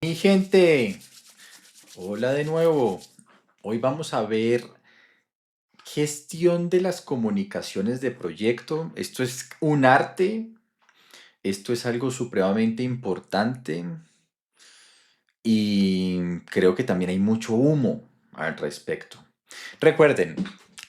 Mi gente, hola de nuevo. Hoy vamos a ver gestión de las comunicaciones de proyecto. Esto es un arte, esto es algo supremamente importante y creo que también hay mucho humo al respecto. Recuerden,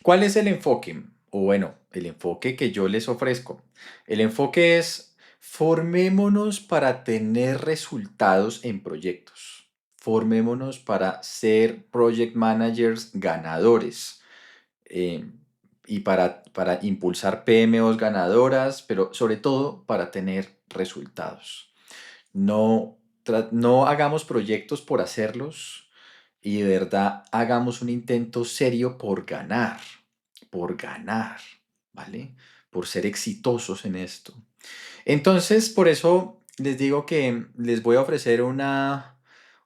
¿cuál es el enfoque? O bueno, el enfoque que yo les ofrezco. El enfoque es formémonos para tener resultados en proyectos. Formémonos para ser project managers ganadores eh, y para impulsar PMOs ganadoras, pero sobre todo para tener resultados. No hagamos proyectos por hacerlos y de verdad hagamos un intento serio por ganar, ¿vale? Por ser exitosos en esto. Entonces, por eso les digo que les voy a ofrecer una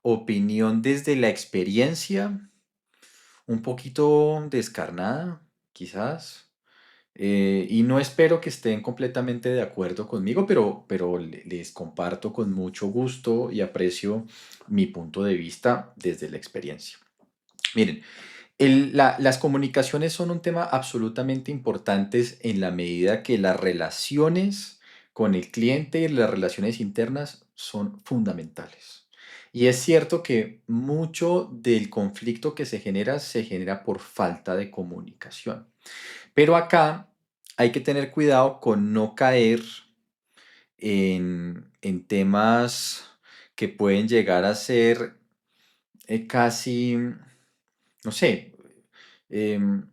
opinión desde la experiencia, un poquito descarnada, quizás, y no espero que estén completamente de acuerdo conmigo, pero les comparto con mucho gusto y aprecio mi punto de vista desde la experiencia. Miren, las comunicaciones son un tema absolutamente importantes en la medida que las relaciones con el cliente y las relaciones internas son fundamentales. Y es cierto que mucho del conflicto que se genera por falta de comunicación. Pero acá hay que tener cuidado con no caer en temas que pueden llegar a ser casi, no sé, em,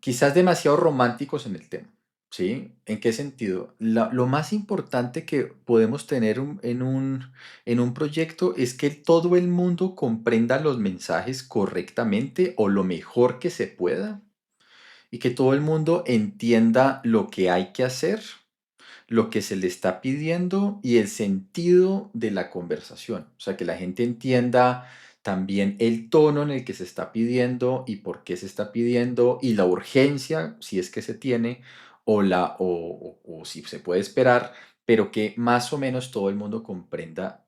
quizás demasiado románticos en el tema. ¿Sí? ¿En qué sentido? Lo más importante que podemos tener en un proyecto es que todo el mundo comprenda los mensajes correctamente o lo mejor que se pueda y que todo el mundo entienda lo que hay que hacer, lo que se le está pidiendo y el sentido de la conversación. O sea, que la gente entienda también el tono en el que se está pidiendo y por qué se está pidiendo y la urgencia, si es que se tiene, o si se puede esperar, pero que más o menos todo el mundo comprenda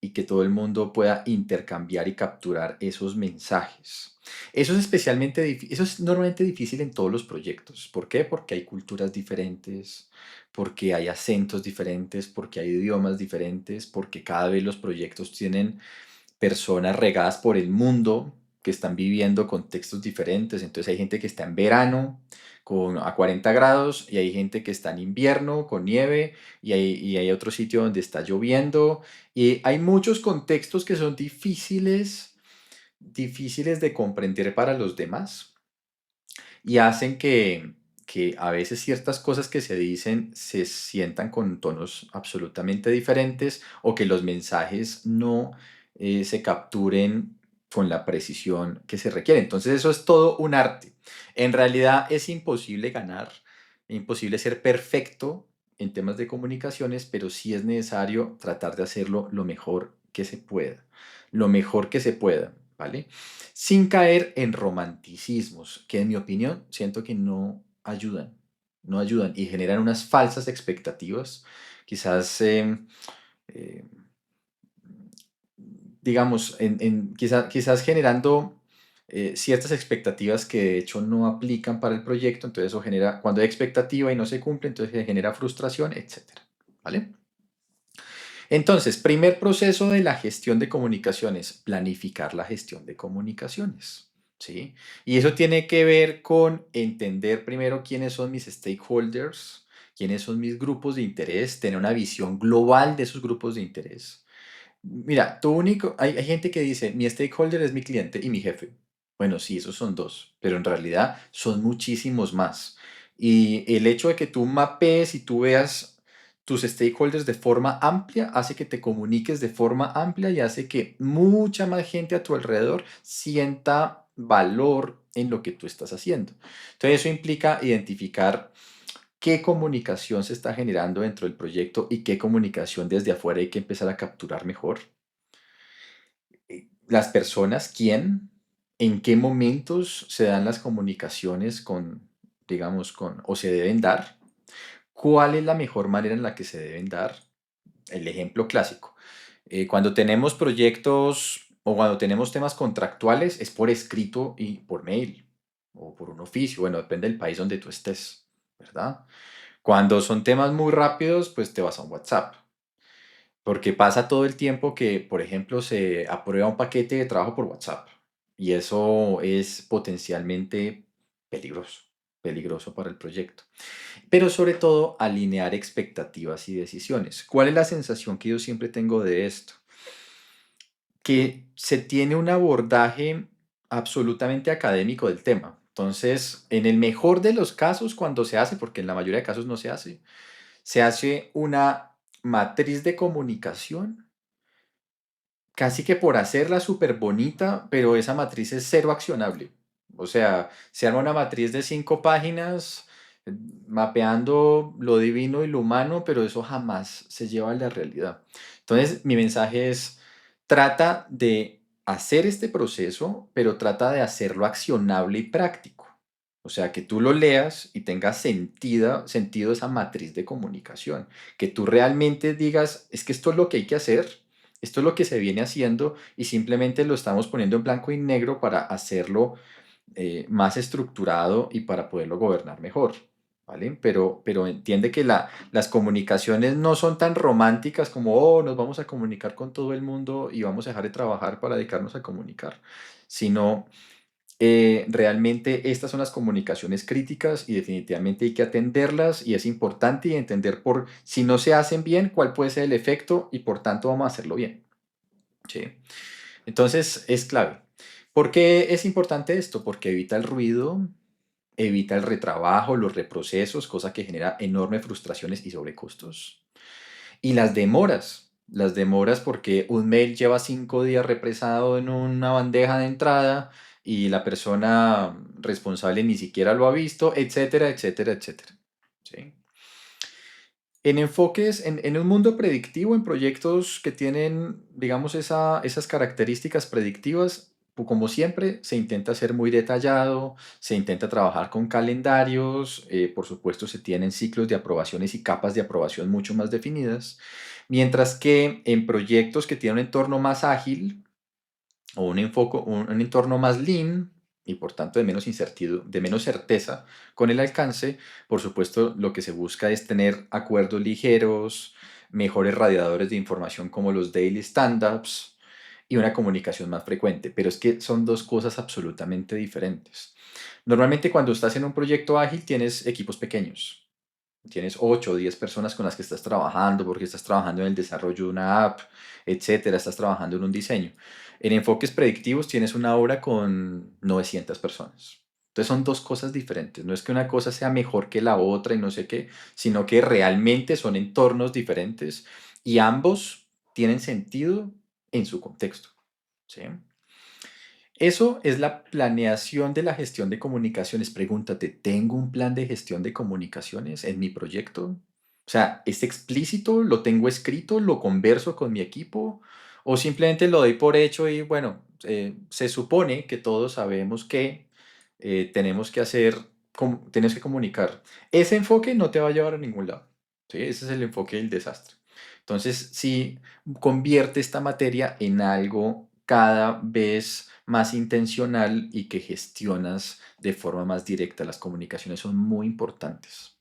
y que todo el mundo pueda intercambiar y capturar esos mensajes. Eso es normalmente difícil en todos los proyectos. ¿Por qué? Porque hay culturas diferentes, porque hay acentos diferentes, porque hay idiomas diferentes, porque cada vez los proyectos tienen personas regadas por el mundo que están viviendo contextos diferentes. Entonces hay gente que está en verano a 40 grados y hay gente que está en invierno con nieve y hay otro sitio donde está lloviendo y hay muchos contextos que son difíciles de comprender para los demás y hacen que a veces ciertas cosas que se dicen se sientan con tonos absolutamente diferentes o que los mensajes no se capturen con la precisión que se requiere. Entonces eso es todo un arte. En realidad es imposible ganar, imposible ser perfecto en temas de comunicaciones, pero sí es necesario tratar de hacerlo lo mejor que se pueda, lo mejor que se pueda, ¿vale? Sin caer en romanticismos, que en mi opinión siento que no ayudan y generan unas falsas expectativas, quizás, eh, digamos, quizás generando ciertas expectativas que de hecho no aplican para el proyecto, entonces eso genera, cuando hay expectativa y no se cumple, entonces se genera frustración, etcétera, ¿vale? Entonces, primer proceso de la gestión de comunicaciones, planificar la gestión de comunicaciones, ¿sí? Y eso tiene que ver con entender primero quiénes son mis stakeholders, quiénes son mis grupos de interés, tener una visión global de esos grupos de interés. Mira, hay gente que dice, mi stakeholder es mi cliente y mi jefe. Bueno, sí, esos son dos, pero en realidad son muchísimos más. Y el hecho de que tú mapees y tú veas tus stakeholders de forma amplia hace que te comuniques de forma amplia y hace que mucha más gente a tu alrededor sienta valor en lo que tú estás haciendo. Entonces eso implica identificar qué comunicación se está generando dentro del proyecto y qué comunicación desde afuera hay que empezar a capturar mejor. Las personas, quién, en qué momentos se dan las comunicaciones digamos, o se deben dar, cuál es la mejor manera en la que se deben dar. El ejemplo clásico. Cuando tenemos proyectos o cuando tenemos temas contractuales es por escrito y por mail o por un oficio, bueno, depende del país donde tú estés, ¿verdad? Cuando son temas muy rápidos, pues te vas a un WhatsApp. Porque pasa todo el tiempo que, por ejemplo, se aprueba un paquete de trabajo por WhatsApp y eso es potencialmente peligroso, peligroso para el proyecto. Pero sobre todo, alinear expectativas y decisiones. ¿Cuál es la sensación que yo siempre tengo de esto? Que se tiene un abordaje absolutamente académico del tema. Entonces, en el mejor de los casos, cuando se hace, porque en la mayoría de casos no se hace una matriz de comunicación casi que por hacerla súper bonita, pero esa matriz es cero accionable. O sea, se arma una matriz de 5 páginas eh, mapeando lo divino y lo humano, pero eso jamás se lleva a la realidad. Entonces, mi mensaje es, trata de hacer este proceso, pero trata de hacerlo accionable y práctico. O sea, que tú lo leas y tenga sentido esa matriz de comunicación. Que tú realmente digas, es que esto es lo que hay que hacer, esto es lo que se viene haciendo y simplemente lo estamos poniendo en blanco y negro para hacerlo más estructurado y para poderlo gobernar mejor, ¿vale? Pero entiende que las comunicaciones no son tan románticas como, oh, nos vamos a comunicar con todo el mundo y vamos a dejar de trabajar para dedicarnos a comunicar, sino realmente estas son las comunicaciones críticas y definitivamente hay que atenderlas y es importante y entender por si no se hacen bien, cuál puede ser el efecto y por tanto vamos a hacerlo bien. ¿Sí? Entonces es clave. ¿Por qué es importante esto? Porque evita el ruido, evita el retrabajo, los reprocesos, cosa que genera enormes frustraciones y sobrecostos. Y las demoras porque un mail lleva 5 días represado en una bandeja de entrada y la persona responsable ni siquiera lo ha visto, etcétera, etcétera, etcétera. ¿Sí? En enfoques, en un mundo predictivo, en proyectos que tienen, digamos, esas características predictivas, como siempre, se intenta ser muy detallado, se intenta trabajar con calendarios, por supuesto, se tienen ciclos de aprobaciones y capas de aprobación mucho más definidas, mientras que en proyectos que tienen un entorno más ágil, o un entorno más lean y por tanto de menos certeza con el alcance, por supuesto lo que se busca es tener acuerdos ligeros, mejores radiadores de información como los daily stand-ups y una comunicación más frecuente, pero es que son dos cosas absolutamente diferentes. Normalmente cuando estás en un proyecto ágil tienes equipos pequeños, tienes 8 o 10 personas con las que estás trabajando porque estás trabajando en el desarrollo de una app, etcétera, estás trabajando en un diseño. En enfoques predictivos tienes una obra con 900 personas. Entonces son dos cosas diferentes. No es que una cosa sea mejor que la otra y no sé qué, sino que realmente son entornos diferentes y ambos tienen sentido en su contexto. ¿Sí? Eso es la planeación de la gestión de comunicaciones. Pregúntate, ¿tengo un plan de gestión de comunicaciones en mi proyecto? O sea, ¿es explícito? ¿Lo tengo escrito? ¿Lo converso con mi equipo? ¿O simplemente lo doy por hecho y bueno, se supone que todos sabemos que tenemos que hacer, tenemos que comunicar? Ese enfoque no te va a llevar a ningún lado. ¿Sí? Ese es el enfoque del desastre. Entonces, si convierte esta materia en algo cada vez más intencional y que gestionas de forma más directa. Las comunicaciones son muy importantes.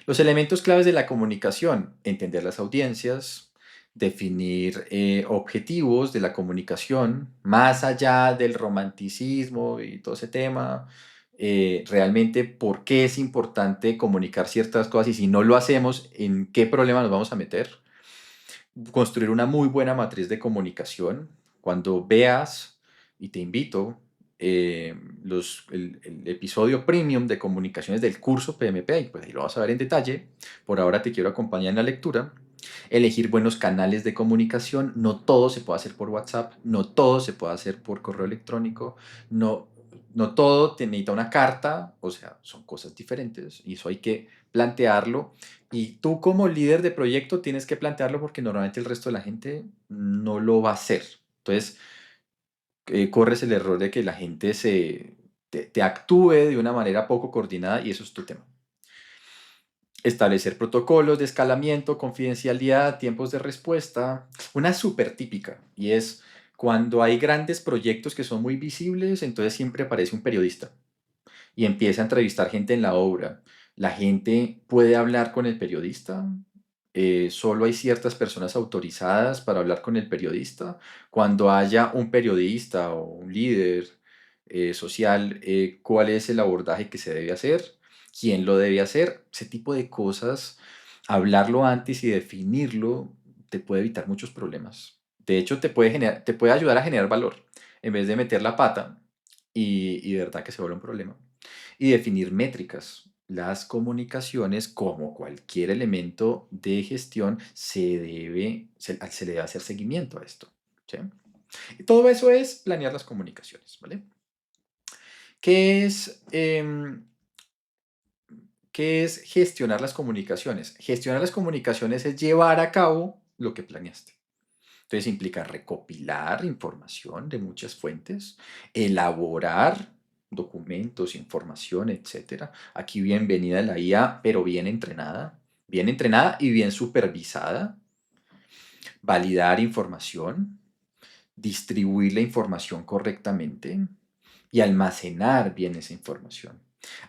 Los elementos claves de la comunicación, entender las audiencias, definir objetivos de la comunicación, más allá del romanticismo y todo ese tema, realmente por qué es importante comunicar ciertas cosas y si no lo hacemos, en qué problema nos vamos a meter, construir una muy buena matriz de comunicación. Cuando veas, y te invito, el episodio premium de comunicaciones del curso PMP, y pues ahí lo vas a ver en detalle. Por ahora te quiero acompañar en la lectura. Elegir buenos canales de comunicación. No todo se puede hacer por WhatsApp, no todo se puede hacer por correo electrónico, no, no todo te necesita una carta, o sea, son cosas diferentes y eso hay que plantearlo y tú como líder de proyecto tienes que plantearlo porque normalmente el resto de la gente no lo va a hacer. Entonces, corres el error de que la gente te actúe de una manera poco coordinada y eso es tu tema. Establecer protocolos de escalamiento, confidencialidad, tiempos de respuesta. Una súper típica, y es cuando hay grandes proyectos que son muy visibles, entonces siempre aparece un periodista y empieza a entrevistar gente en la obra. La gente puede hablar con el periodista. Solo hay ciertas personas autorizadas para hablar con el periodista. Cuando haya un periodista o un líder social, ¿cuál es el abordaje que se debe hacer? ¿Quién lo debe hacer? Ese tipo de cosas, hablarlo antes y definirlo te puede evitar muchos problemas. De hecho, te puede ayudar a generar valor en vez de meter la pata y de verdad que se vuelve un problema. Y definir métricas. Las comunicaciones, como cualquier elemento de gestión, se le debe hacer seguimiento a esto. ¿Sí? Y todo eso es planear las comunicaciones. ¿Vale? ¿Qué es, qué es gestionar las comunicaciones? Gestionar las comunicaciones es llevar a cabo lo que planeaste. Entonces implica recopilar información de muchas fuentes, elaborar documentos, información, etcétera. Aquí bienvenida la IA, pero bien entrenada y bien supervisada. Validar información, distribuir la información correctamente y almacenar bien esa información.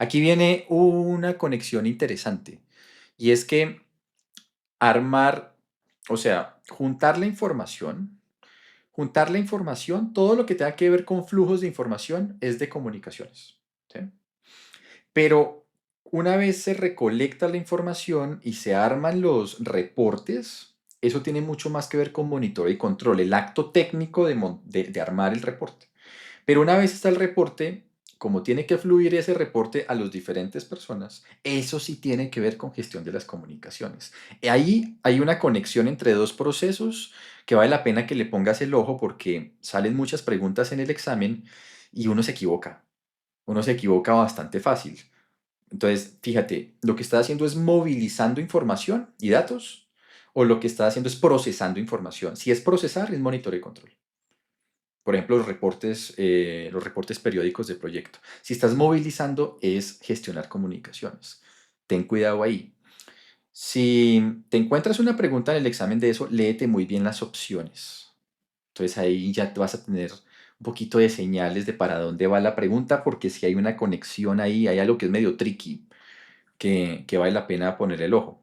Aquí viene una conexión interesante y es que armar, o sea, juntar la información, todo lo que tenga que ver con flujos de información es de comunicaciones. ¿Sí? Pero una vez se recolecta la información y se arman los reportes, eso tiene mucho más que ver con monitoreo y control, el acto técnico de armar el reporte. Pero una vez está el reporte, como tiene que fluir ese reporte a las diferentes personas, eso sí tiene que ver con gestión de las comunicaciones. Ahí hay una conexión entre dos procesos que vale la pena que le pongas el ojo porque salen muchas preguntas en el examen y uno se equivoca. Uno se equivoca bastante fácil. Entonces, fíjate, lo que está haciendo es movilizando información y datos o lo que está haciendo es procesando información. Si es procesar, es monitoreo y control. Por ejemplo, los reportes periódicos de proyecto. Si estás movilizando, es gestionar comunicaciones. Ten cuidado ahí. Si te encuentras una pregunta en el examen de eso, léete muy bien las opciones. Entonces ahí ya te vas a tener un poquito de señales de para dónde va la pregunta, porque si hay una conexión ahí, hay algo que es medio tricky, que vale la pena poner el ojo.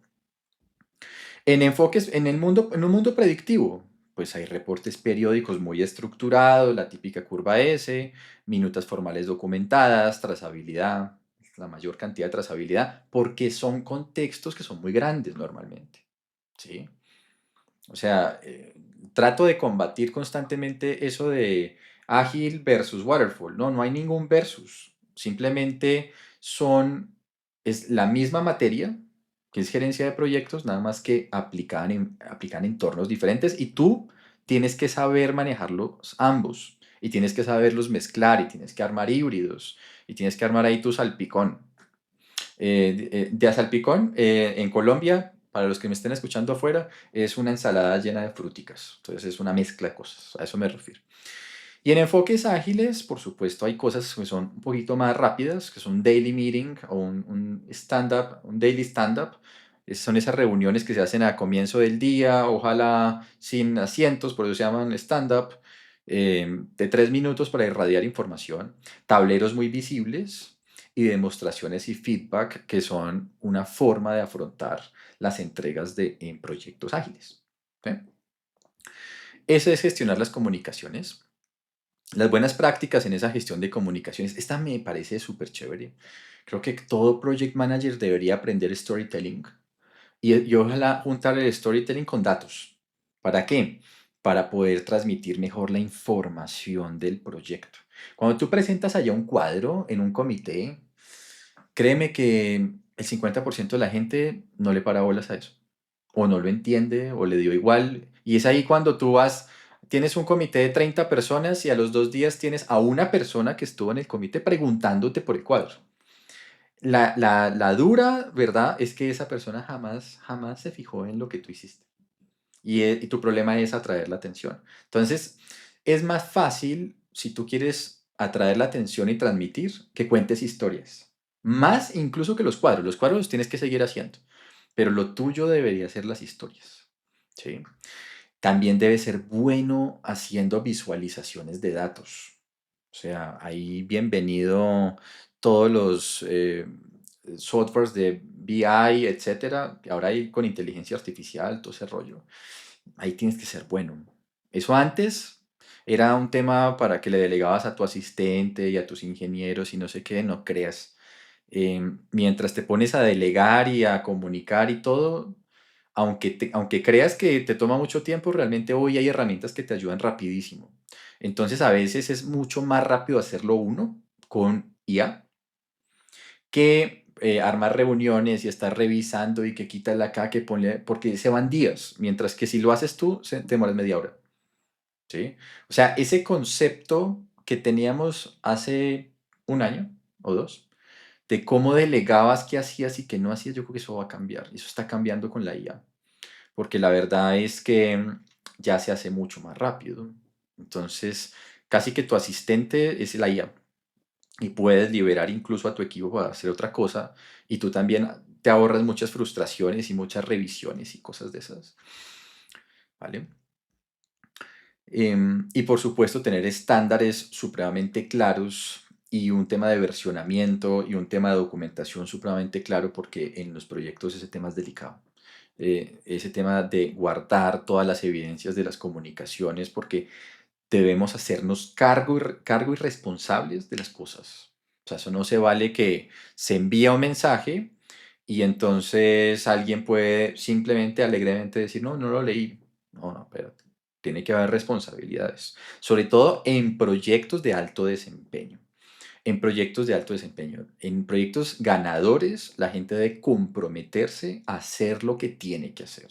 En enfoques, en un mundo predictivo, pues hay reportes periódicos muy estructurados, la típica curva S, minutas formales documentadas, trazabilidad, la mayor cantidad de trazabilidad, porque son contextos que son muy grandes normalmente, ¿sí? O sea, trato de combatir constantemente eso de ágil versus waterfall. No, no hay ningún versus. Simplemente es la misma materia, que es gerencia de proyectos, nada más que aplican entornos diferentes y tú tienes que saber manejarlos ambos y tienes que saberlos mezclar y tienes que armar híbridos y tienes que armar ahí tu salpicón. De salpicón, en Colombia, para los que me estén escuchando afuera, es una ensalada llena de fruticas. Entonces es una mezcla de cosas, a eso me refiero. Y en enfoques ágiles, por supuesto, hay cosas que son un poquito más rápidas, que son un daily meeting o un stand-up, un daily stand-up. Son esas reuniones que se hacen a comienzo del día, ojalá sin asientos, por eso se llaman stand-up, de 3 minutos para irradiar información, tableros muy visibles y demostraciones y feedback que son una forma de afrontar las entregas en proyectos ágiles. ¿Sí? Eso es gestionar las comunicaciones. Las buenas prácticas en esa gestión de comunicaciones, esta me parece súper chévere. Creo que todo project manager debería aprender storytelling y ojalá juntar el storytelling con datos. ¿Para qué? Para poder transmitir mejor la información del proyecto. Cuando tú presentas allá un cuadro en un comité, créeme que el 50% de la gente no le para bolas a eso, o no lo entiende, o le dio igual. Y es ahí cuando tú tienes un comité de 30 personas y a los 2 días tienes a una persona que estuvo en el comité preguntándote por el cuadro. La dura verdad es que esa persona jamás, jamás se fijó en lo que tú hiciste. Y tu problema es atraer la atención. Entonces, es más fácil si tú quieres atraer la atención y transmitir que cuentes historias. Más incluso que los cuadros. Los cuadros los tienes que seguir haciendo. pero lo tuyo debería ser las historias, ¿sí? También debe ser bueno haciendo visualizaciones de datos. O sea, ahí bienvenido todos los softwares de BI, etcétera. Ahora hay con inteligencia artificial, todo ese rollo. Ahí tienes que ser bueno. Eso antes era un tema para que le delegabas a tu asistente y a tus ingenieros y no sé qué, no creas. Mientras te pones a delegar y a comunicar y todo, aunque creas que te toma mucho tiempo, realmente hoy hay herramientas que te ayudan rapidísimo. Entonces a veces es mucho más rápido hacerlo uno con IA que armar reuniones y estar revisando y que quítale acá, que ponle, porque se van días, mientras que si lo haces tú, te demoras media hora, ¿sí? O sea, ese concepto que teníamos hace un año o dos, de cómo delegabas, qué hacías y qué no hacías, yo creo que eso va a cambiar. Eso está cambiando con la IA, porque la verdad es que ya se hace mucho más rápido. Entonces, casi que tu asistente es la IA y puedes liberar incluso a tu equipo para hacer otra cosa y tú también te ahorras muchas frustraciones y muchas revisiones y cosas de esas, ¿vale? Y por supuesto tener estándares supremamente claros y un tema de versionamiento y un tema de documentación supremamente claro porque en los proyectos ese tema es delicado. Ese tema de guardar todas las evidencias de las comunicaciones porque debemos hacernos cargo y responsables de las cosas. O sea, eso no se vale que se envía un mensaje y entonces alguien puede simplemente alegremente decir, no, no lo leí. No, no, espérate. Tiene que haber responsabilidades, sobre todo en proyectos de alto desempeño. En proyectos de alto desempeño, en proyectos ganadores, la gente debe comprometerse a hacer lo que tiene que hacer.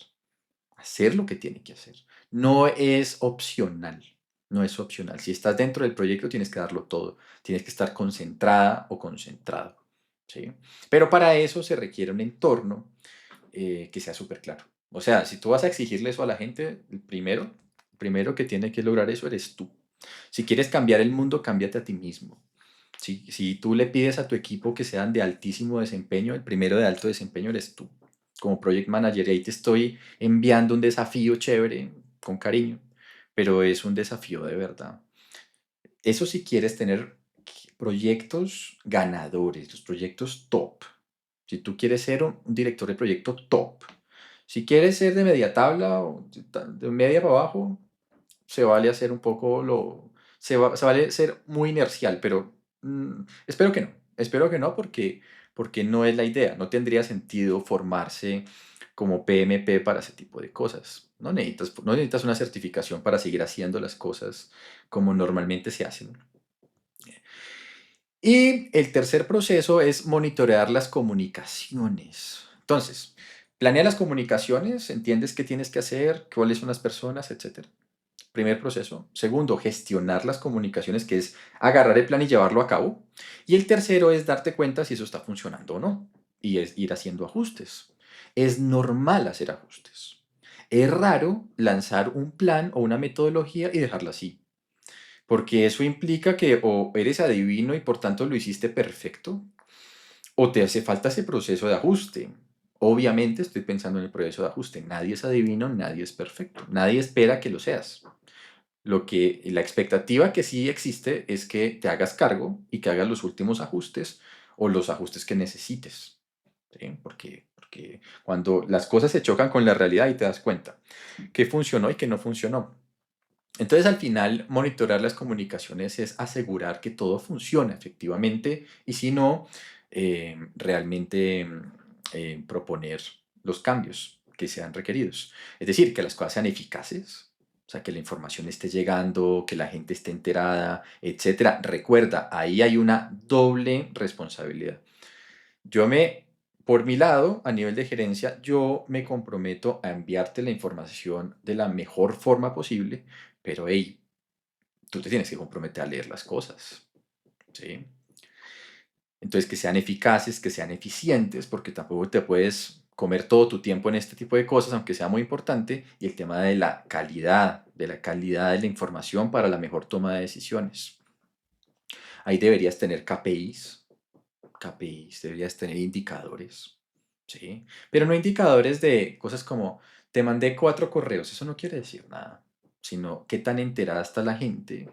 Hacer lo que tiene que hacer. No es opcional. No es opcional. Si estás dentro del proyecto, tienes que darlo todo. Tienes que estar concentrada o concentrado. ¿Sí? Pero para eso se requiere un entorno que sea súper claro. O sea, si tú vas a exigirle eso a la gente, el primero que tiene que lograr eso eres tú. Si quieres cambiar el mundo, cámbiate a ti mismo. Si tú le pides a tu equipo que sean de altísimo desempeño, el primero de alto desempeño eres tú, como project manager. Y ahí te estoy enviando un desafío chévere, con cariño, pero es un desafío de verdad. Eso si quieres tener proyectos ganadores, los proyectos top. Si tú quieres ser un director de proyecto top. Si quieres ser de media tabla o de media para abajo, se vale hacer un poco se vale ser muy inercial, pero espero que no. Espero que no porque no es la idea. No tendría sentido formarse como PMP para ese tipo de cosas. No necesitas una certificación para seguir haciendo las cosas como normalmente se hacen. Y el tercer proceso es monitorear las comunicaciones. Entonces, planea las comunicaciones, entiendes qué tienes que hacer, cuáles son las personas, etcétera. Primer proceso. Segundo, gestionar las comunicaciones, que es agarrar el plan y llevarlo a cabo. Y el tercero es darte cuenta si eso está funcionando o no. Y es ir haciendo ajustes. Es normal hacer ajustes. Es raro lanzar un plan o una metodología y dejarla así. Porque eso implica que o eres adivino y por tanto lo hiciste perfecto, o te hace falta ese proceso de ajuste. Obviamente estoy pensando en el proceso de ajuste. Nadie es adivino, nadie es perfecto. Nadie espera que lo seas. La expectativa que sí existe es que te hagas cargo y que hagas los últimos ajustes o los ajustes que necesites. ¿Sí? Porque cuando las cosas se chocan con la realidad y te das cuenta qué funcionó y qué no funcionó. Entonces, al final, monitorear las comunicaciones es asegurar que todo funciona efectivamente y si no, realmente proponer los cambios que sean requeridos. Es decir, que las cosas sean eficaces, o sea, que la información esté llegando, que la gente esté enterada, etcétera. Recuerda, ahí hay una doble responsabilidad. Yo por mi lado, a nivel de gerencia, yo me comprometo a enviarte la información de la mejor forma posible, pero hey, tú te tienes que comprometer a leer las cosas, ¿sí? Entonces, que sean eficaces, que sean eficientes, porque tampoco te puedes comer todo tu tiempo en este tipo de cosas, aunque sea muy importante, y el tema de la calidad de la información para la mejor toma de decisiones. Ahí deberías tener KPIs, deberías tener indicadores, ¿sí? Pero no indicadores de cosas como, te mandé 4 correos, eso no quiere decir nada, sino qué tan enterada está la gente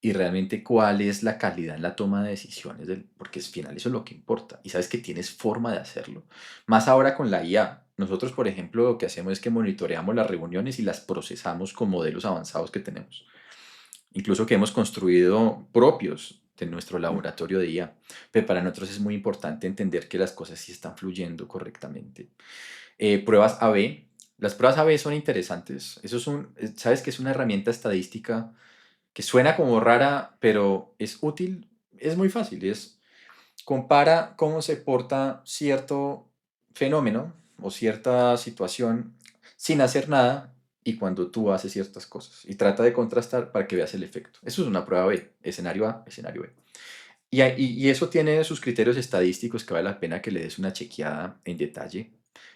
y realmente cuál es la calidad en la toma de decisiones, porque al final eso es lo que importa. Y sabes que tienes forma de hacerlo. Más ahora con la IA. Nosotros, por ejemplo, lo que hacemos es que monitoreamos las reuniones y las procesamos con modelos avanzados que tenemos. Incluso que hemos construido propios de nuestro laboratorio de IA. Pero para nosotros es muy importante entender que las cosas sí están fluyendo correctamente. Pruebas A/B. Las pruebas A/B son interesantes. Eso es sabes que es una herramienta estadística que suena como rara, pero es útil. Es muy fácil. Compara cómo se porta cierto fenómeno o cierta situación sin hacer nada y cuando tú haces ciertas cosas. Y trata de contrastar para que veas el efecto. Eso es una prueba B. Escenario A, escenario B. Y eso tiene sus criterios estadísticos que vale la pena que le des una chequeada en detalle.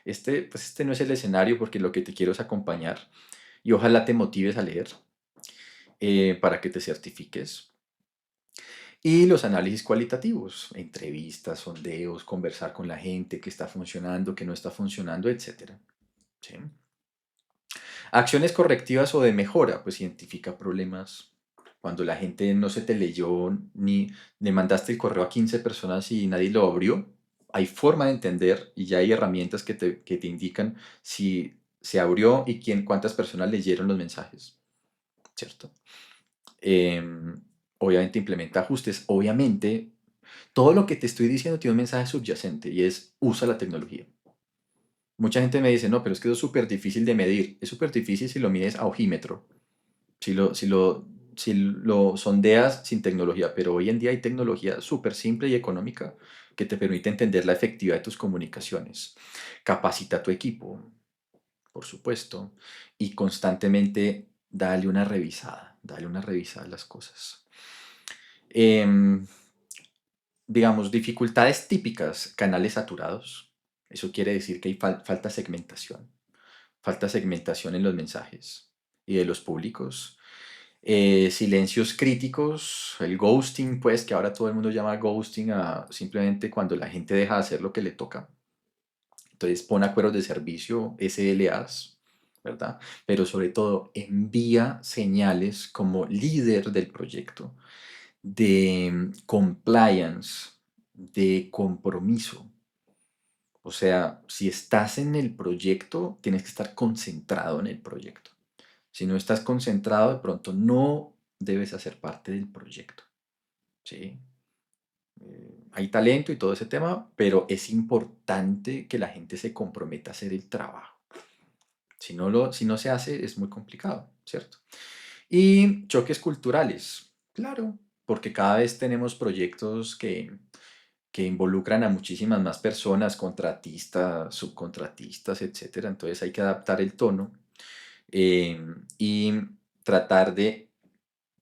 Pues este no es el escenario porque lo que te quiero es acompañar y ojalá te motives a leer para que te certifiques. Y los análisis cualitativos, entrevistas, sondeos, conversar con la gente, qué está funcionando, qué no está funcionando, etcétera. ¿Sí? Acciones correctivas o de mejora, pues identifica problemas. Cuando la gente no se te leyó ni le mandaste el correo a 15 personas y nadie lo abrió, hay forma de entender y ya hay herramientas que te indican si se abrió y cuántas personas leyeron los mensajes, ¿cierto? Em, Obviamente implementa ajustes. Obviamente, todo lo que te estoy diciendo tiene un mensaje subyacente y es usa la tecnología. Mucha gente me dice, no, pero es que eso es súper difícil de medir. Es súper difícil si lo mides a ojímetro, si lo sondeas sin tecnología, pero hoy en día hay tecnología súper simple y económica que te permite entender la efectividad de tus comunicaciones. Capacita a tu equipo, por supuesto, y constantemente dale una revisada a las cosas. Em, digamos, dificultades típicas, canales saturados. Eso quiere decir que hay falta segmentación. Falta segmentación en los mensajes y de los públicos. Silencios críticos, el ghosting, pues que ahora todo el mundo llama ghosting a simplemente cuando la gente deja de hacer lo que le toca. Entonces pon acuerdos de servicio, SLAs, ¿verdad? Pero sobre todo envía señales como líder del proyecto de compliance, de compromiso. O sea, si estás en el proyecto, tienes que estar concentrado en el proyecto. Si no estás concentrado, de pronto no debes hacer parte del proyecto. ¿Sí? Hay talento y todo ese tema, pero es importante que la gente se comprometa a hacer el trabajo. Si no se hace, es muy complicado, ¿cierto? Y choques culturales, claro, porque cada vez tenemos proyectos que involucran a muchísimas más personas, contratistas, subcontratistas, etcétera. Entonces hay que adaptar el tono y tratar de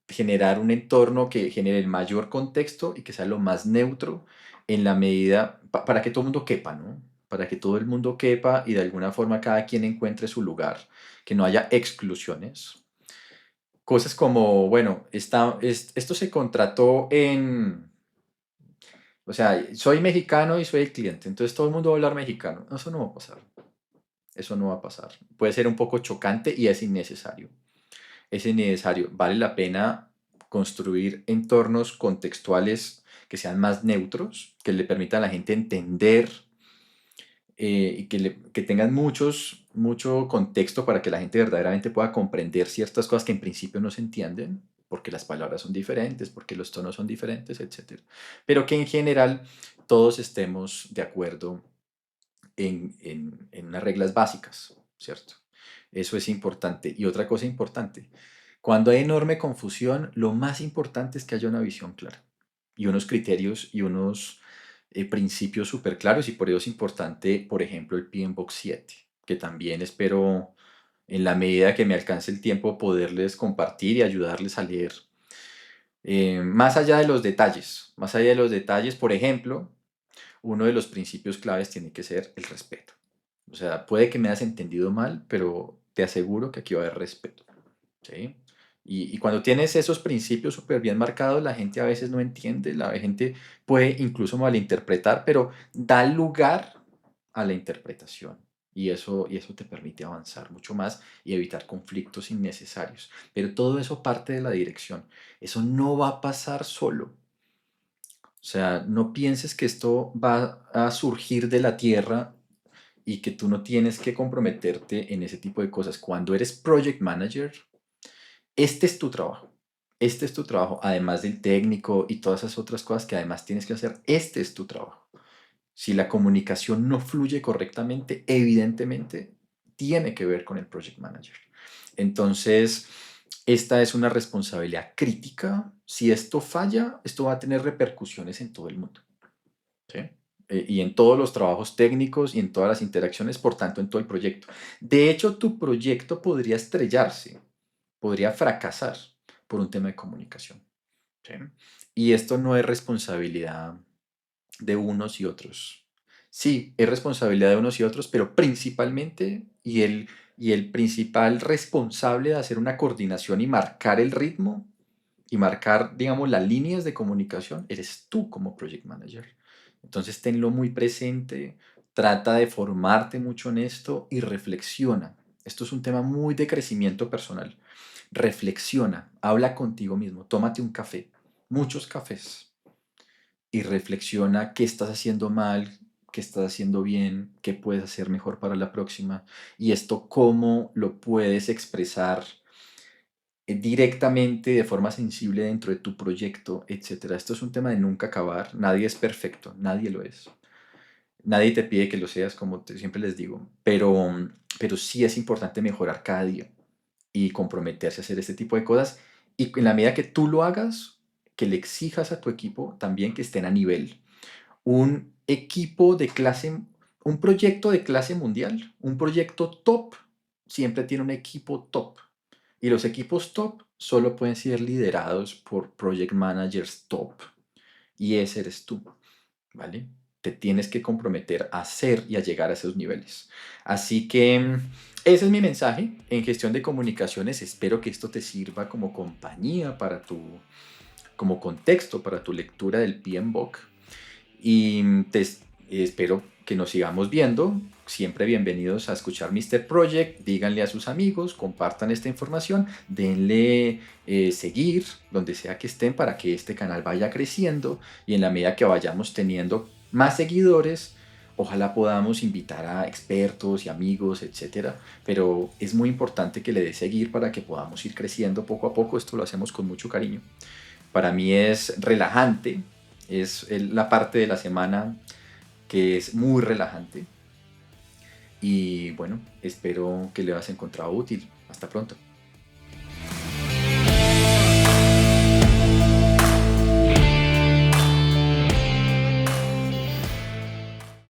generar un entorno que genere el mayor contexto y que sea lo más neutro en la medida para que todo el mundo quepa, ¿no? Para que todo el mundo quepa y de alguna forma cada quien encuentre su lugar, que no haya exclusiones. Cosas como, bueno, esto se contrató o sea, soy mexicano y soy el cliente, entonces todo el mundo va a hablar mexicano. No, eso no va a pasar. Eso no va a pasar. Puede ser un poco chocante y es innecesario. Es innecesario. Vale la pena construir entornos contextuales que sean más neutros, que le permitan a la gente entender y que tengan mucho contexto para que la gente verdaderamente pueda comprender ciertas cosas que en principio no se entienden, porque las palabras son diferentes, porque los tonos son diferentes, etcétera. Pero que en general todos estemos de acuerdo en unas reglas básicas, ¿cierto? Eso es importante. Y otra cosa importante, cuando hay enorme confusión, lo más importante es que haya una visión clara y unos criterios y unos principios súper claros y por eso es importante, por ejemplo, el PMBOK 7, que también espero en la medida que me alcance el tiempo poderles compartir y ayudarles a leer. Más allá de los detalles, por ejemplo, uno de los principios claves tiene que ser el respeto. O sea, puede que me hayas entendido mal, pero te aseguro que aquí va a haber respeto. ¿Sí? Y cuando tienes esos principios súper bien marcados, la gente a veces no entiende, la gente puede incluso malinterpretar, pero da lugar a la interpretación. Y eso te permite avanzar mucho más y evitar conflictos innecesarios. Pero todo eso parte de la dirección. Eso no va a pasar solo. O sea, no pienses que esto va a surgir de la tierra y que tú no tienes que comprometerte en ese tipo de cosas. Cuando eres project manager, este es tu trabajo. Este es tu trabajo, además del técnico y todas esas otras cosas que además tienes que hacer. Este es tu trabajo. Si la comunicación no fluye correctamente, evidentemente tiene que ver con el project manager. Entonces, esta es una responsabilidad crítica. Si esto falla, esto va a tener repercusiones en todo el mundo. ¿Sí? Y en todos los trabajos técnicos y en todas las interacciones, por tanto, en todo el proyecto. De hecho, tu proyecto podría estrellarse, podría fracasar por un tema de comunicación. ¿Sí? Y esto no es responsabilidad de unos y otros. Sí, es responsabilidad de unos y otros, pero principalmente, y el principal responsable de hacer una coordinación y marcar el ritmo y marcar, digamos, las líneas de comunicación, eres tú como project manager. Entonces, tenlo muy presente, trata de formarte mucho en esto y reflexiona. Esto es un tema muy de crecimiento personal. Reflexiona, habla contigo mismo, tómate un café, muchos cafés, y reflexiona qué estás haciendo mal, qué estás haciendo bien, qué puedes hacer mejor para la próxima, y esto cómo lo puedes expresar directamente, de forma sensible dentro de tu proyecto, etcétera. Esto es un tema de nunca acabar. Nadie es perfecto, nadie lo es. Nadie te pide que lo seas, como siempre les digo, pero sí es importante mejorar cada día y comprometerse a hacer este tipo de cosas. Y en la medida que tú lo hagas, que le exijas a tu equipo también que estén a nivel. Un equipo de clase, un proyecto de clase mundial, un proyecto top, siempre tiene un equipo top. Y los equipos top solo pueden ser liderados por project managers top. Y ese eres tú, ¿vale? Te tienes que comprometer a hacer y a llegar a esos niveles. Así que ese es mi mensaje en gestión de comunicaciones. Espero que esto te sirva como compañía para como contexto para tu lectura del PMBOK. Y espero que nos sigamos viendo. Siempre bienvenidos a escuchar Mr. Project. Díganle a sus amigos, compartan esta información, denle seguir donde sea que estén para que este canal vaya creciendo y en la medida que vayamos teniendo más seguidores, ojalá podamos invitar a expertos y amigos, etcétera. Pero es muy importante que le dé seguir para que podamos ir creciendo poco a poco. Esto lo hacemos con mucho cariño. Para mí es relajante, es la parte de la semana que es muy relajante y bueno, espero que le hayas encontrado útil. Hasta pronto.